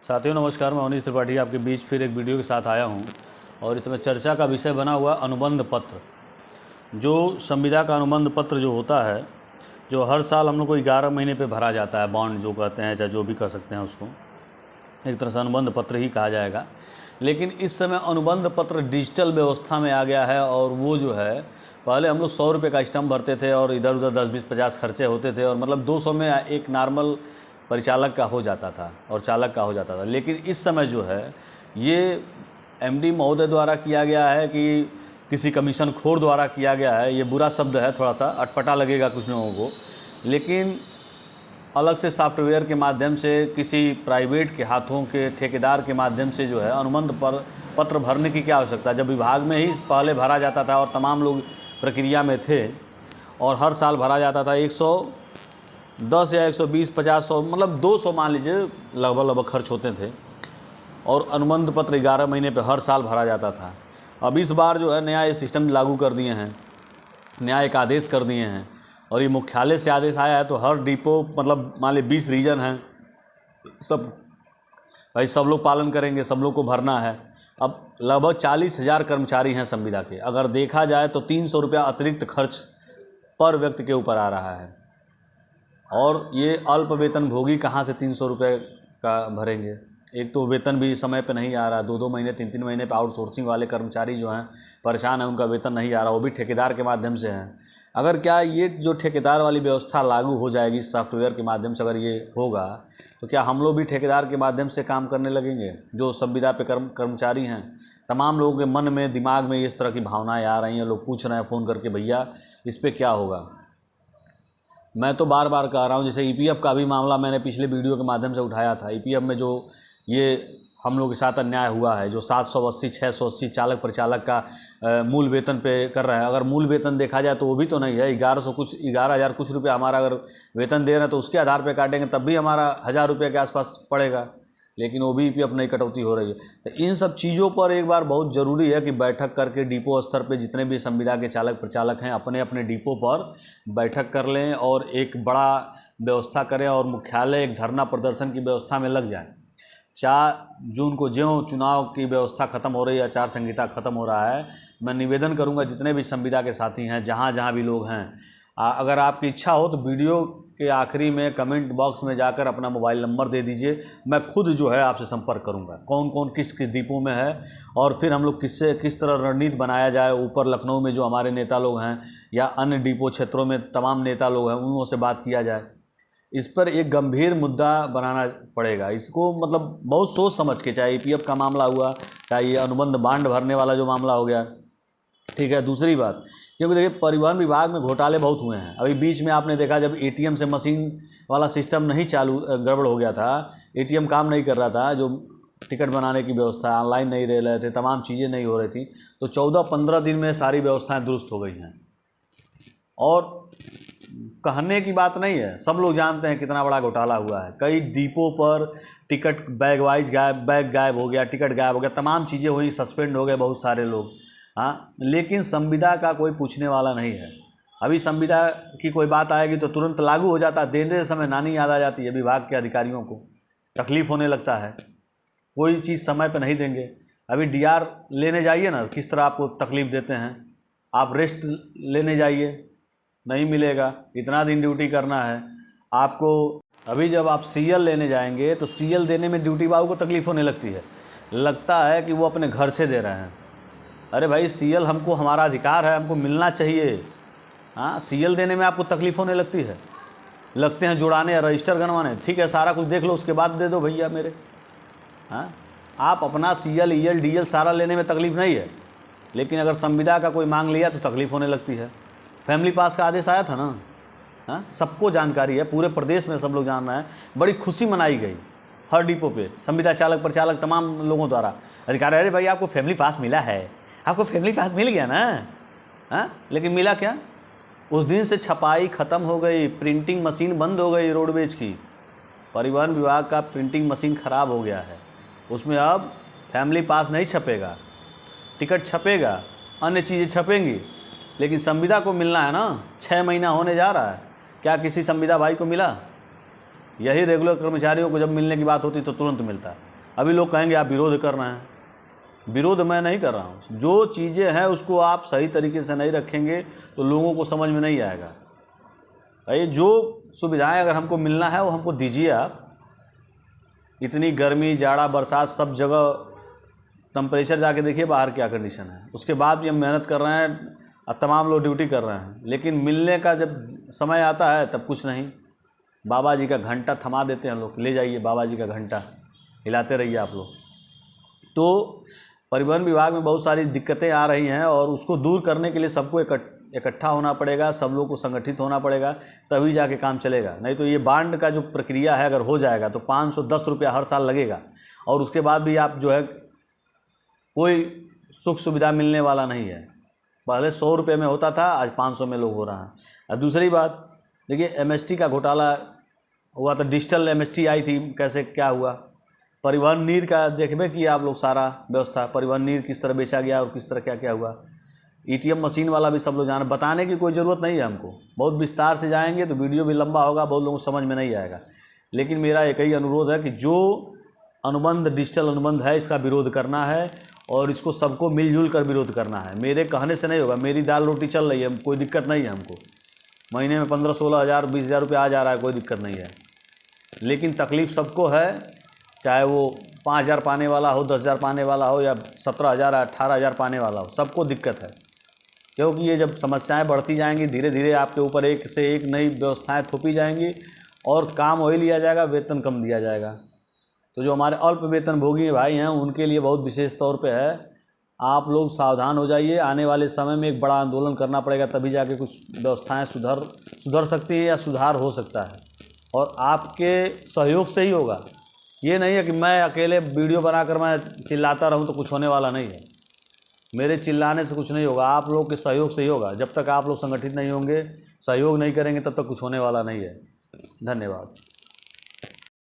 साथियों नमस्कार, मैं अनीश त्रिपाठी आपके बीच फिर एक वीडियो के साथ आया हूं और इसमें चर्चा का विषय बना हुआ अनुबंध पत्र। जो संविदा का अनुबंध पत्र जो होता है, जो हर साल हम लोग को 11 महीने पे भरा जाता है, बॉन्ड जो कहते हैं, चाहे जो भी कह सकते हैं, उसको एक तरह से अनुबंध पत्र ही कहा जाएगा। लेकिन इस समय अनुबंध पत्र डिजिटल व्यवस्था में आ गया है और वो जो है, पहले हम लोग 100 रुपये का स्टम्प भरते थे और इधर उधर 10, 20, 50 खर्चे होते थे और मतलब 200 में एक नॉर्मल परिचालक का हो जाता था और चालक का हो जाता था। लेकिन इस समय जो है ये एमडी महोदय द्वारा किया गया है कि किसी कमीशन खोर द्वारा किया गया है। ये बुरा शब्द है, थोड़ा सा अटपटा लगेगा कुछ लोगों को, लेकिन अलग से सॉफ्टवेयर के माध्यम से किसी प्राइवेट के हाथों के ठेकेदार के माध्यम से जो है अनुबंध पर पत्र भरने की क्या आवश्यकता है, जब विभाग में ही पहले भरा जाता था और तमाम लोग प्रक्रिया में थे और हर साल भरा जाता था। 110 या 120, 50, 100 मतलब 200 मान लीजिए लगभग खर्च होते थे और अनुबंध पत्र 11 महीने पे हर साल भरा जाता था। अब इस बार जो है नया ये सिस्टम लागू कर दिए हैं, नया एक आदेश कर दिए हैं और ये मुख्यालय से आदेश आया है। तो हर डिपो मतलब मान ली 20 रीजन हैं, सब भाई सब लोग पालन करेंगे, सब लोग को भरना है। अब लगभग 40,000 कर्मचारी हैं संविदा के। अगर देखा जाए तो 300 रुपया अतिरिक्त खर्च पर व्यक्ति के ऊपर आ रहा है और ये अल्प वेतन भोगी कहाँ से 300 रुपये का भरेंगे। एक तो वेतन भी समय पे नहीं आ रहा, 2-2 महीने 3-3 महीने पे आउटसोर्सिंग वाले कर्मचारी जो हैं परेशान हैं, उनका वेतन नहीं आ रहा, वो भी ठेकेदार के माध्यम से हैं। अगर क्या ये जो ठेकेदार वाली व्यवस्था लागू हो जाएगी सॉफ्टवेयर के माध्यम से, अगर ये होगा तो क्या हम लोग भी ठेकेदार के माध्यम से काम करने लगेंगे। जो संविदा पे कर्मचारी हैं, तमाम लोगों के मन में दिमाग में इस तरह की भावनाएं आ रही हैं। लोग पूछ रहे हैं फ़ोन करके, भैया इस पर क्या होगा। मैं तो बार बार कह रहा हूँ, जैसे ईपीएफ का भी मामला मैंने पिछले वीडियो के माध्यम से उठाया था। ईपीएफ में जो ये हम लोग के साथ अन्याय हुआ है, जो 780, 680 चालक परिचालक का मूल वेतन पे कर रहे हैं। अगर मूल वेतन देखा जाए तो वो भी तो नहीं है, 11,000 कुछ रुपये हमारा अगर वेतन दे रहे हैं तो उसके आधार पे काटेंगे तब भी हमारा 1,000 रुपये के आसपास पड़ेगा, लेकिन वो भी ईपीएफ नहीं कटौती हो रही है। तो इन सब चीज़ों पर एक बार बहुत ज़रूरी है कि बैठक करके डिपो स्तर पे जितने भी संविदा के चालक प्रचालक हैं अपने अपने डिपो पर बैठक कर लें और एक बड़ा व्यवस्था करें और मुख्यालय एक धरना प्रदर्शन की व्यवस्था में लग जाएं। 4 जून को ज्यों चुनाव की व्यवस्था खत्म हो रही है, आचार संहिता खत्म हो रहा है, मैं निवेदन करूंगा जितने भी संविदा के साथी हैं, जहां जहां भी लोग हैं, अगर आपकी इच्छा हो तो वीडियो के आखिरी में कमेंट बॉक्स में जाकर अपना मोबाइल नंबर दे दीजिए। मैं खुद जो है आपसे संपर्क करूंगा, कौन कौन किस किस डिपो में है और फिर हम लोग किस तरह रणनीति बनाया जाए। ऊपर लखनऊ में जो हमारे नेता लोग हैं या अन्य डिपो क्षेत्रों में तमाम नेता लोग हैं, उन से बात किया जाए। इस पर एक गंभीर मुद्दा बनाना पड़ेगा। इसको मतलब बहुत सोच समझ के, चाहे ईपीएफ का मामला हुआ, चाहे ये अनुबंध बांड भरने वाला जो मामला हो गया, ठीक है। दूसरी बात, क्योंकि देखिए परिवहन विभाग में घोटाले बहुत हुए हैं। अभी बीच में आपने देखा जब एटीएम से मशीन वाला सिस्टम नहीं चालू, गड़बड़ हो गया था, एटीएम काम नहीं कर रहा था, जो टिकट बनाने की व्यवस्था ऑनलाइन नहीं रह रहे थे, तमाम चीज़ें नहीं हो रही थी, तो 14-15 दिन में सारी व्यवस्थाएँ दुरुस्त हो गई हैं। और कहने की बात नहीं है, सब लोग जानते हैं कितना बड़ा घोटाला हुआ है। कई डिपो पर टिकट बैग गायब हो गया, टिकट गायब हो गया, तमाम चीज़ें हुई, सस्पेंड हो गए बहुत सारे लोग। हाँ, लेकिन संविदा का कोई पूछने वाला नहीं है। अभी संविदा की कोई बात आएगी तो तुरंत लागू हो जाता है। देने समय नानी याद आ जाती है, विभाग के अधिकारियों को तकलीफ़ होने लगता है, कोई चीज़ समय पर नहीं देंगे। अभी डीआर लेने जाइए ना, किस तरह आपको तकलीफ़ देते हैं। आप रेस्ट लेने जाइए, नहीं मिलेगा, इतना दिन ड्यूटी करना है आपको। अभी जब आप सीएल लेने जाएंगे तो सीएल देने में ड्यूटी बाबू को तकलीफ़ होने लगती है, लगता है कि वो अपने घर से दे रहे हैं। अरे भाई, सीएल हमको, हमारा अधिकार है, हमको मिलना चाहिए। हाँ, सीएल देने में आपको तकलीफ़ होने लगती है, लगते हैं जुड़ाने या रजिस्टर बनवाने। ठीक है, सारा कुछ देख लो, उसके बाद दे दो भैया मेरे। हाँ, आप अपना सीएल, ईएल, डीएल सारा लेने में तकलीफ़ नहीं है, लेकिन अगर संविदा का कोई मांग लिया तो तकलीफ़ होने लगती है। फैमिली पास का आदेश आया था ना, हाँ, सबको जानकारी है, पूरे प्रदेश में सब लोग जान रहे हैं। बड़ी खुशी मनाई गई हर डिपो पे, संविदा चालक प्रचालक तमाम लोगों द्वारा। अधिकारी, अरे भाई आपको फैमिली पास मिला है, आपको फैमिली पास मिल गया ना। हाँ, लेकिन मिला क्या? उस दिन से छपाई ख़त्म हो गई, प्रिंटिंग मशीन बंद हो गई रोडवेज की। परिवहन विभाग का प्रिंटिंग मशीन ख़राब हो गया है, उसमें अब फैमिली पास नहीं छपेगा, टिकट छपेगा, अन्य चीज़ें छपेंगी, लेकिन संविदा को मिलना है ना। 6 महीना होने जा रहा है, क्या किसी संविदा भाई को मिला? यही रेगुलर कर्मचारियों को जब मिलने की बात होती तो तुरंत मिलता है। अभी लोग कहेंगे आप विरोध कर रहे हैं, विरोध मैं नहीं कर रहा हूँ। जो चीज़ें हैं उसको आप सही तरीके से नहीं रखेंगे तो लोगों को समझ में नहीं आएगा। भाई जो सुविधाएं अगर हमको मिलना है वो हमको दीजिए आप। इतनी गर्मी, जाड़ा, बरसात, सब जगह टेम्परेचर जाके देखिए बाहर क्या कंडीशन है, उसके बाद भी हम मेहनत कर रहे हैं और तमाम लोग ड्यूटी कर रहे हैं, लेकिन मिलने का जब समय आता है तब कुछ नहीं। बाबा जी का घंटा थमा देते हैं लोग, ले जाइए बाबा जी का घंटा, हिलाते रहिए आप लोग। तो परिवहन विभाग में बहुत सारी दिक्कतें आ रही हैं और उसको दूर करने के लिए सबको इकट्ठा होना पड़ेगा, सब लोग को संगठित होना पड़ेगा, तभी जाके काम चलेगा। नहीं तो ये बांड का जो प्रक्रिया है अगर हो जाएगा तो 510 रुपया हर साल लगेगा और उसके बाद भी आप जो है कोई सुख सुविधा मिलने वाला नहीं है। पहले 100 रुपये में होता था, आज 500 में लोग हो रहा है। और दूसरी बात देखिए, MST का घोटाला हुआ था, डिजिटल MST आई थी, कैसे क्या हुआ। परिवहन नीर का देखबे कि आप लोग सारा व्यवस्था, परिवहन नीर किस तरह बेचा गया और किस तरह क्या क्या हुआ। ATM मशीन वाला भी सब लोग जाना, बताने की कोई ज़रूरत नहीं है हमको। बहुत विस्तार से जाएंगे तो वीडियो भी लंबा होगा, बहुत लोगों को समझ में नहीं आएगा। लेकिन मेरा एक ही अनुरोध है कि जो अनुबंध, डिजिटल अनुबंध है, इसका विरोध करना है और इसको सबको मिलजुल कर विरोध करना है। मेरे कहने से नहीं होगा, मेरी दाल रोटी चल रही है, कोई दिक्कत नहीं है हमको। महीने में 15-16 हज़ार 20 हज़ार रुपये आ जा रहा है, कोई दिक्कत नहीं है। लेकिन तकलीफ़ सबको है, चाहे वो 5,000 पाने वाला हो, 10,000 पाने वाला हो या 17,000 18,000 पाने वाला हो, सबको दिक्कत है। क्योंकि ये जब समस्याएं बढ़ती जाएंगी, धीरे धीरे आपके ऊपर एक से एक नई व्यवस्थाएं थोपी जाएंगी और काम वही लिया जाएगा, वेतन कम दिया जाएगा। तो जो हमारे अल्प वेतन भोगी भाई हैं उनके लिए बहुत विशेष तौर पे है। आप लोग सावधान हो जाइए, आने वाले समय में एक बड़ा आंदोलन करना पड़ेगा, तभी जाके कुछ व्यवस्थाएं सुधर सकती है या सुधार हो सकता है, और आपके सहयोग से ही होगा। ये नहीं है कि मैं अकेले वीडियो बनाकर मैं चिल्लाता रहूं तो कुछ होने वाला नहीं है। मेरे चिल्लाने से कुछ नहीं होगा, आप लोग के सहयोग से ही होगा। जब तक आप लोग संगठित नहीं होंगे, सहयोग नहीं करेंगे, तब तक कुछ होने वाला नहीं है। धन्यवाद।